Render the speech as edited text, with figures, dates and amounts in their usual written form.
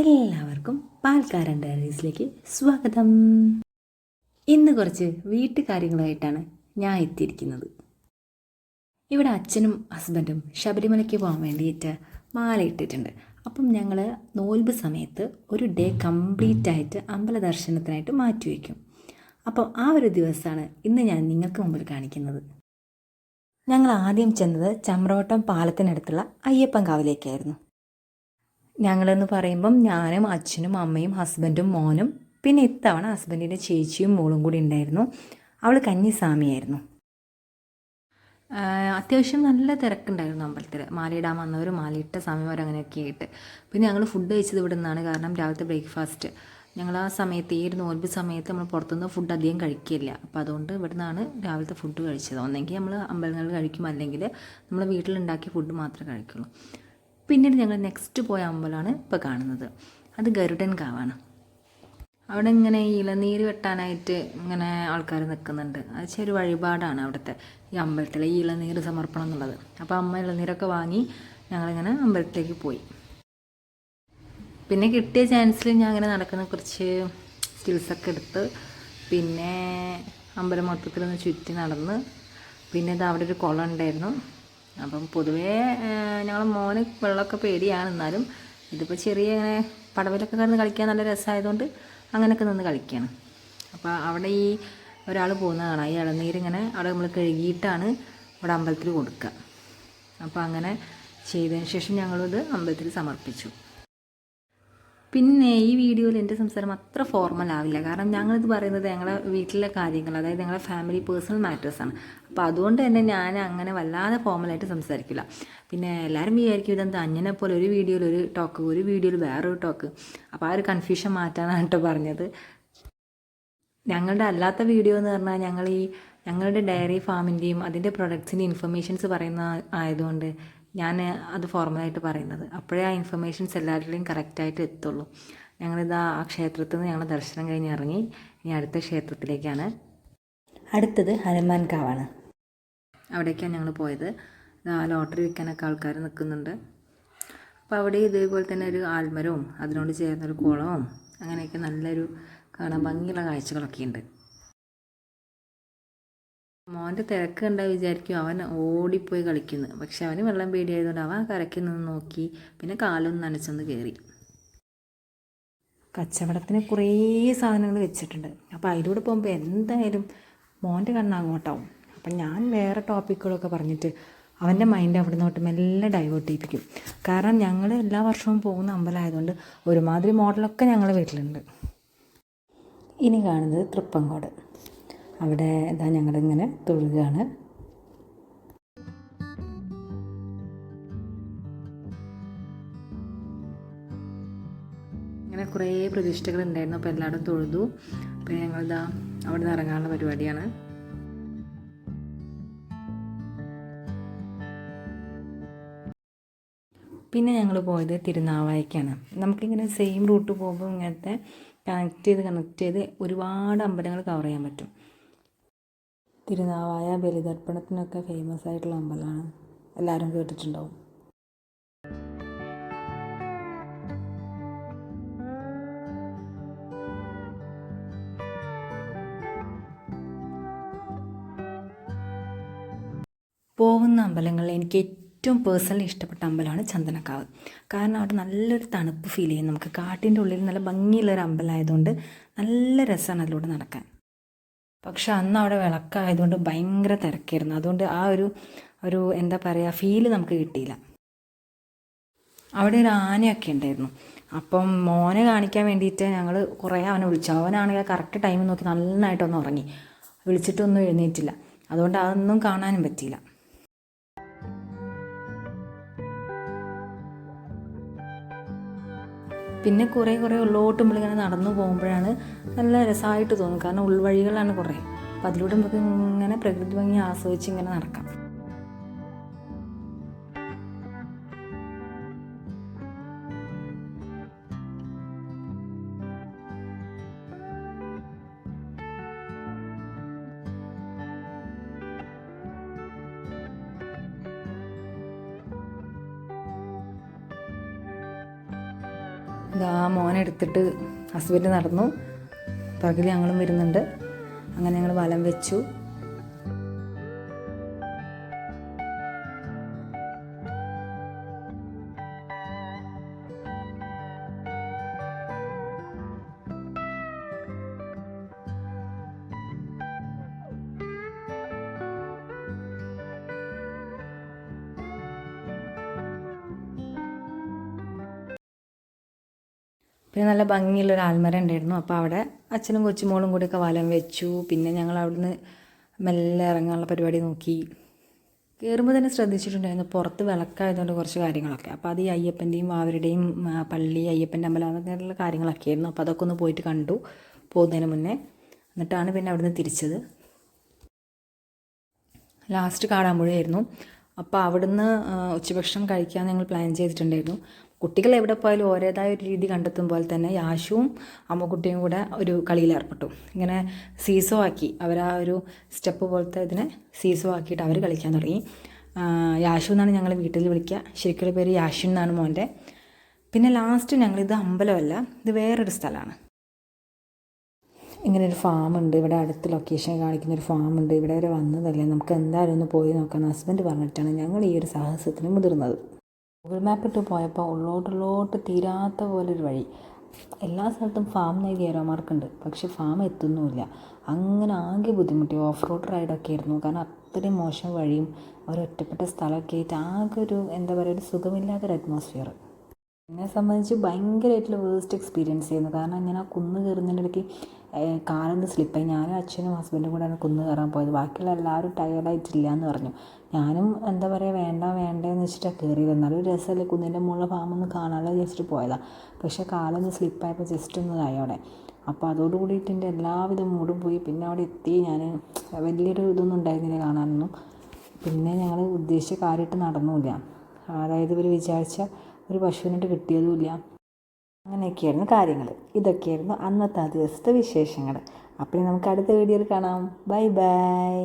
എല്ലാവർക്കും പാൽക്കാരൻ ഡയറീസിലേക്ക് സ്വാഗതം. ഇന്ന് കുറച്ച് വീട്ടുകാര്യങ്ങളായിട്ടാണ് ഞാൻ എത്തിയിരിക്കുന്നത്. ഇവിടെ അച്ഛനും ഹസ്ബൻഡും ശബരിമലയ്ക്ക് പോകാൻ വേണ്ടിയിട്ട് മാല ഇട്ടിട്ടുണ്ട്. അപ്പം ഞങ്ങൾ നോൽമ്പ് സമയത്ത് ഒരു ഡേ കംപ്ലീറ്റ് ആയിട്ട് അമ്പല ദർശനത്തിനായിട്ട് മാറ്റിവെക്കും. അപ്പോൾ ആ ഒരു ദിവസമാണ് ഇന്ന് ഞാൻ നിങ്ങൾക്ക് മുമ്പിൽ കാണിക്കുന്നത്. ഞങ്ങൾ ആദ്യം ചെന്നത് ചമ്രവട്ടം പാലത്തിനടുത്തുള്ള അയ്യപ്പൻകാവിലേക്കായിരുന്നു. ഞങ്ങളെന്ന് പറയുമ്പം ഞാനും അച്ഛനും അമ്മയും ഹസ്ബൻഡും മോനും പിന്നെ ഇത്തവണ ഹസ്ബൻഡിൻ്റെ ചേച്ചിയും മോളും കൂടി ഉണ്ടായിരുന്നു. അവൾ കന്നിസ്വാമിയായിരുന്നു. അത്യാവശ്യം നല്ല തിരക്കുണ്ടായിരുന്നു അമ്പലത്തിൽ. മാലയിടാൻ വന്നവർ മാലയിട്ട സമയം അങ്ങനെയൊക്കെ ആയിട്ട്. പിന്നെ ഞങ്ങൾ ഫുഡ് കഴിച്ചത് ഇവിടെ നിന്നാണ്. കാരണം രാവിലത്തെ ബ്രേക്ക്ഫാസ്റ്റ് ഞങ്ങൾ ആ സമയത്ത് ഈ ഒരു നോൽമ്പ് സമയത്ത് നമ്മൾ പുറത്തുനിന്ന് ഫുഡ് അധികം കഴിക്കില്ല. അപ്പോൾ അതുകൊണ്ട് ഇവിടെ നിന്നാണ് രാവിലത്തെ ഫുഡ് കഴിച്ചത്. ഒന്നെങ്കിൽ നമ്മൾ അമ്പലങ്ങളിൽ കഴിക്കും, അല്ലെങ്കിൽ നമ്മൾ വീട്ടിലുണ്ടാക്കിയ ഫുഡ് മാത്രമേ കഴിക്കുള്ളൂ. പിന്നീട് ഞങ്ങൾ നെക്സ്റ്റ് പോയ അമ്പലമാണ് ഇപ്പോൾ കാണുന്നത്. അത് ഗരുഡൻ കാവാണ്. അവിടെ ഇങ്ങനെ ഇളനീര് വെട്ടാനായിട്ട് ഇങ്ങനെ ആൾക്കാർ നിൽക്കുന്നുണ്ട്. അത് ചെറിയ വഴിപാടാണ് അവിടുത്തെ ഈ അമ്പലത്തിലെ ഈ ഇളനീര് സമർപ്പണം എന്നുള്ളത്. അപ്പോൾ അമ്മ ഇളനീരൊക്കെ വാങ്ങി ഞങ്ങളിങ്ങനെ അമ്പലത്തിലേക്ക് പോയി. പിന്നെ കിട്ടിയ ചാൻസിൽ ഞാൻ അങ്ങനെ നടക്കുന്ന കുറച്ച് സ്റ്റിൽസൊക്കെ എടുത്ത് പിന്നെ അമ്പലം മൊത്തത്തിൽ ഒന്ന് ചുറ്റി നടന്ന്. പിന്നെ ഇത് അവിടെ ഒരു കുളം ഉണ്ടായിരുന്നു. അപ്പം പൊതുവേ ഞങ്ങൾ മോന് വെള്ളമൊക്കെ പേടിയാണ്. എന്നാലും ഇതിപ്പോൾ ചെറിയ ഇങ്ങനെ പടവിലൊക്കെ കിടന്ന് കളിക്കാൻ നല്ല രസമായതുകൊണ്ട് അങ്ങനെയൊക്കെ നിന്ന് കളിക്കുകയാണ്. അപ്പോൾ അവിടെ ഈ ഒരാൾ പോകുന്നതാണ്. ഈ ഇളനീരിങ്ങനെ അവിടെ നമ്മൾ കഴുകിയിട്ടാണ് അവിടെ അമ്പലത്തിൽ കൊടുക്കുക. അപ്പോൾ അങ്ങനെ ചെയ്തതിന് ശേഷം ഞങ്ങളിത് അമ്പലത്തിൽ സമർപ്പിച്ചു. പിന്നെ ഈ വീഡിയോയിൽ എൻ്റെ സംസാരം അത്ര ഫോർമൽ ആവില്ല. കാരണം ഞങ്ങളിത് പറയുന്നത് ഞങ്ങളുടെ വീട്ടിലെ കാര്യങ്ങൾ, അതായത് ഞങ്ങളുടെ ഫാമിലി പേഴ്സണൽ മാറ്റേഴ്സാണ്. അപ്പോൾ അതുകൊണ്ട് തന്നെ ഞാൻ അങ്ങനെ വല്ലാതെ ഫോർമലായിട്ട് സംസാരിക്കില്ല. പിന്നെ എല്ലാവരും വിചാരിക്കും ഇതെന്താ അഞ്ഞനെ പോലെ ഒരു വീഡിയോയിൽ ഒരു ടോക്ക്, ഒരു വീഡിയോയിൽ വേറൊരു ടോക്ക്. അപ്പോൾ ആ ഒരു കൺഫ്യൂഷൻ മാറ്റാനാണ് കേട്ടോ പറഞ്ഞത്. ഞങ്ങളുടെ അല്ലാത്ത വീഡിയോ എന്ന് പറഞ്ഞാൽ ഞങ്ങളുടെ ഡയറി ഫാമിൻ്റെയും അതിൻ്റെ പ്രൊഡക്ട്സിൻ്റെ ഇൻഫർമേഷൻസ് പറയുന്ന ആയതുകൊണ്ട് ഞാൻ അത് ഫോർമലായിട്ട് പറയുന്നത്. അപ്പോഴേ ആ ഇൻഫർമേഷൻസ് എല്ലാവരുടെയും കറക്റ്റായിട്ട് എത്തുള്ളൂ. ഞങ്ങളിതാ ആ ക്ഷേത്രത്തിൽ നിന്ന് ഞങ്ങൾ ദർശനം കഴിഞ്ഞ് ഇറങ്ങി. ഇനി അടുത്ത ക്ഷേത്രത്തിലേക്കാണ്. അടുത്തത് ഹനുമാൻ കാവാണ്. അവിടേക്കാണ് ഞങ്ങൾ പോയത്. ലോട്ടറി വിൽക്കാനൊക്കെ ആൾക്കാർ നിൽക്കുന്നുണ്ട്. അപ്പോൾ അവിടെ ഇതേപോലെ തന്നെ ഒരു ആൽമരവും അതിനോട് ചേർന്നൊരു കുളവും അങ്ങനെയൊക്കെ നല്ലൊരു കാണാൻ ഭംഗിയുള്ള കാഴ്ചകളൊക്കെ ഉണ്ട്. മോൻ്റെ തിരക്ക് കണ്ടാൽ വിചാരിക്കും അവൻ ഓടിപ്പോയി കളിക്കുന്നു. പക്ഷെ അവന് വെള്ളം പേടിയായതുകൊണ്ട് അവൻ കരയ്ക്ക് നിന്ന് നോക്കി. പിന്നെ കാലൊന്ന് നനച്ചൊന്ന് കയറി. കച്ചവടത്തിന് കുറേ സാധനങ്ങൾ വെച്ചിട്ടുണ്ട്. അപ്പോൾ അതിലൂടെ പോകുമ്പോൾ എന്തായാലും മോൻ്റെ കണ്ണ് അങ്ങോട്ടാവും. അപ്പം ഞാൻ വേറെ ടോപ്പിക്കുകളൊക്കെ പറഞ്ഞിട്ട് അവൻ്റെ മൈൻഡ് അവിടെ നിന്നോട്ട് മെല്ലെ ഡൈവേർട്ട് ചെയ്യിപ്പിക്കും. കാരണം ഞങ്ങൾ എല്ലാ വർഷവും പോകുന്ന അമ്പലമായതുകൊണ്ട് ഒരുമാതിരി മോഡലൊക്കെ ഞങ്ങളുടെ വീട്ടിലുണ്ട്. ഇനി കാണുന്നത് തൃപ്പങ്കോട്. അവിടെ ഇതാ ഞങ്ങളിങ്ങനെ തൊഴുകയാണ്. ഇങ്ങനെ കുറേ പ്രതിഷ്ഠകൾ ഉണ്ടായിരുന്നു. അപ്പോൾ എല്ലാവരും തൊഴുതു. അപ്പോൾ ഞങ്ങളിതാ അവിടെ നിന്ന് ഇറങ്ങാനുള്ള പരിപാടിയാണ്. പിന്നെ ഞങ്ങൾ പോയത് തിരുനാവായക്കാണ്. നമുക്കിങ്ങനെ സെയിം റൂട്ട് പോകുമ്പോൾ ഇങ്ങനത്തെ കണക്ട് ചെയ്ത് ഒരുപാട് അമ്പലങ്ങൾ കവർ ചെയ്യാൻ പറ്റും. തിരുനാവായ ബലിതർപ്പണത്തിനൊക്കെ ഫേമസ് ആയിട്ടുള്ള അമ്പലമാണ്. എല്ലാവരും കേട്ടിട്ടുണ്ടാവും. പോകുന്ന അമ്പലങ്ങളിൽ എനിക്ക് ഏറ്റവും പേഴ്സണലി ഇഷ്ടപ്പെട്ട അമ്പലമാണ് ചന്ദനക്കാവ്. കാരണം അവിടെ നല്ലൊരു തണുപ്പ് ഫീൽ ചെയ്യും. നമുക്ക് കാട്ടിൻ്റെ ഉള്ളിൽ നല്ല ഭംഗിയുള്ളൊരു അമ്പലമായതുകൊണ്ട് നല്ല രസമാണ് അതിലൂടെ നടക്കാൻ. പക്ഷെ അന്ന് അവിടെ വിളക്കായതുകൊണ്ട് ഭയങ്കര തിരക്കായിരുന്നു. അതുകൊണ്ട് ആ ഒരു എന്താ പറയുക ഫീല് നമുക്ക് കിട്ടിയില്ല. അവിടെ ഒരു ആനയൊക്കെ ഉണ്ടായിരുന്നു. അപ്പം മോനെ കാണിക്കാൻ വേണ്ടിയിട്ട് ഞങ്ങൾ കുറേ അവനെ വിളിച്ചു. അവനാണെങ്കിൽ കറക്റ്റ് ടൈം നോക്കി നന്നായിട്ടൊന്ന് ഉറങ്ങി. വിളിച്ചിട്ടൊന്നും എഴുന്നേറ്റില്ല. അതുകൊണ്ട് അതൊന്നും കാണാനും പറ്റിയില്ല. പിന്നെ കുറേ ഉള്ളോട്ട് നമ്മളിങ്ങനെ നടന്നു പോകുമ്പോഴാണ് നല്ല രസമായിട്ട് തോന്നും. കാരണം ഉൾവഴികളാണ് കുറേ. അപ്പം അതിലൂടെ നമുക്ക് ഇങ്ങനെ പ്രകൃതി ഭംഗി ആസ്വദിച്ച് ഇങ്ങനെ നടക്കാം. ഇതാ മോനെടുത്തിട്ട് ഹസ്ബൻഡ് നടന്നു, പകൽ ഞങ്ങളും വരുന്നുണ്ട്. അങ്ങനെ ഞങ്ങൾ വലം വെച്ചു. പിന്നെ നല്ല ഭംഗിയുള്ളൊരു ആൽമര ഉണ്ടായിരുന്നു. അപ്പോൾ അവിടെ അച്ഛനും കൊച്ചുമോളും കൂടിയൊക്കെ വലം വെച്ചു. പിന്നെ ഞങ്ങൾ അവിടുന്ന് മെല്ലെ ഇറങ്ങാനുള്ള പരിപാടി നോക്കി. കയറുമ്പോൾ തന്നെ ശ്രദ്ധിച്ചിട്ടുണ്ടായിരുന്നു പുറത്ത് വിളക്കായതുകൊണ്ട് കുറച്ച് കാര്യങ്ങളൊക്കെ. അപ്പോൾ അത് ഈ അയ്യപ്പൻ്റെയും വാവരുടെയും പള്ളി, അയ്യപ്പൻ്റെ അമ്പലം, അങ്ങനെയുള്ള കാര്യങ്ങളൊക്കെ ആയിരുന്നു. അപ്പോൾ അതൊക്കെ ഒന്ന് പോയിട്ട് കണ്ടു പോകുന്നതിന് മുന്നേ. എന്നിട്ടാണ് പിന്നെ അവിടുന്ന് തിരിച്ചത്. ലാസ്റ്റ് കാടാമ്പുഴയായിരുന്നു. അപ്പോൾ അവിടുന്ന് ഉച്ചഭക്ഷണം കഴിക്കാൻ ഞങ്ങൾ പ്ലാൻ ചെയ്തിട്ടുണ്ടായിരുന്നു. കുട്ടികൾ എവിടെ പോയാലും ഓരോതായ ഒരു രീതി കണ്ടെത്തും പോലെ തന്നെ യാഷുവും അമ്മക്കുട്ടിയും കൂടെ ഒരു കളിയിലേർപ്പെട്ടു. ഇങ്ങനെ സീസോ ആക്കി, അവർ ആ ഒരു സ്റ്റെപ്പ് പോലത്തെ ഇതിനെ സീസോ ആക്കിയിട്ട് അവർ കളിക്കാൻ തുടങ്ങി. യാഷു എന്നാണ് ഞങ്ങൾ വീട്ടിൽ വിളിക്കുക, ശരിക്കുള്ള പേര് യാഷു എന്നാണ് മോൻ്റെ. പിന്നെ ലാസ്റ്റ് ഞങ്ങളിത് അമ്പലമല്ല, ഇത് വേറൊരു സ്ഥലമാണ്. ഇങ്ങനെ ഒരു ഫാമുണ്ട് ഇവിടെ അടുത്ത്, ലൊക്കേഷൻ കാണിക്കുന്നൊരു ഫാമുണ്ട്. ഇവിടെ വരെ വന്നതല്ലേ, നമുക്ക് എന്തായാലും ഒന്ന് പോയി നോക്കാമെന്ന് ഹസ്ബൻഡ് പറഞ്ഞിട്ടാണ് ഞങ്ങൾ ഈ ഒരു സാഹസത്തിന് മുതിർന്നത്. ഗൂഗിൾ മാപ്പ് ഇട്ട് പോയപ്പോൾ ഉള്ളോട്ട് തീരാത്ത പോലൊരു വഴി. എല്ലാ സ്ഥലത്തും ഫാം എഴുതിയ ഏരോ മാർക്കുണ്ട്, പക്ഷെ ഫാം എത്തുന്നുമില്ല. അങ്ങനെ ആകെ ബുദ്ധിമുട്ടി. ഓഫ് റോഡ് റൈഡൊക്കെ ആയിരുന്നു, കാരണം അത്രയും മോശം വഴിയും ഒരൊറ്റപ്പെട്ട സ്ഥലമൊക്കെ ആയിട്ട് ആകെ ഒരു എന്താ പറയുക, ഒരു സുഖമില്ലാത്തൊരു അറ്റ്മോസ്ഫിയർ. എന്നെ സംബന്ധിച്ച് ഭയങ്കരമായിട്ടുള്ള വേസ്റ്റ് എക്സ്പീരിയൻസ് ചെയ്യുന്നു. കാരണം ഞാൻ ആ കുന്ന് കയറുന്നതിൻ്റെ ഇടയ്ക്ക് കാലൊന്ന് സ്ലിപ്പായി. ഞാനും അച്ഛനും ഹസ്ബൻഡും കൂടെയാണ് കുന്ന് കയറാൻ പോയത്. ബാക്കിയുള്ള എല്ലാവരും ടയേർഡായിട്ടില്ല എന്ന് പറഞ്ഞു. ഞാനും എന്താ പറയുക, വേണ്ടേന്ന് വെച്ചിട്ടാണ് കയറിയത്. എന്നാലും ഒരു രസമല്ലേ, കുന്നിൻ്റെ മുകളിലെ ഫാമൊന്ന് കാണാമല്ലോ വിചാരിച്ചിട്ട് പോയതാണ്. പക്ഷേ കാലൊന്ന് സ്ലിപ്പായപ്പോൾ ജസ്റ്റ് ഒന്നതായി അവിടെ. അപ്പോൾ അതോട് കൂടിയിട്ട് എൻ്റെ എല്ലാവിധ മൂടും പോയി. പിന്നെ അവിടെ എത്തി ഞാൻ വലിയൊരു ഇതൊന്നും ഉണ്ടായിരുന്നില്ല കാണാനൊന്നും. പിന്നെ ഞങ്ങൾ ഉദ്ദേശിച്ച കാര്യമായിട്ട് നടന്നുമില്ല. അതായത് ഇവർ വിചാരിച്ച ഒരു പശുവിനായിട്ട് കിട്ടിയതുമില്ല. അങ്ങനെയൊക്കെയായിരുന്നു കാര്യങ്ങൾ. ഇതൊക്കെയായിരുന്നു അന്നത്തെ ആ ദിവസത്തെ വിശേഷങ്ങൾ. അപ്പോൾ നമുക്ക് അടുത്ത വീഡിയോയിൽ കാണാം. Bye bye.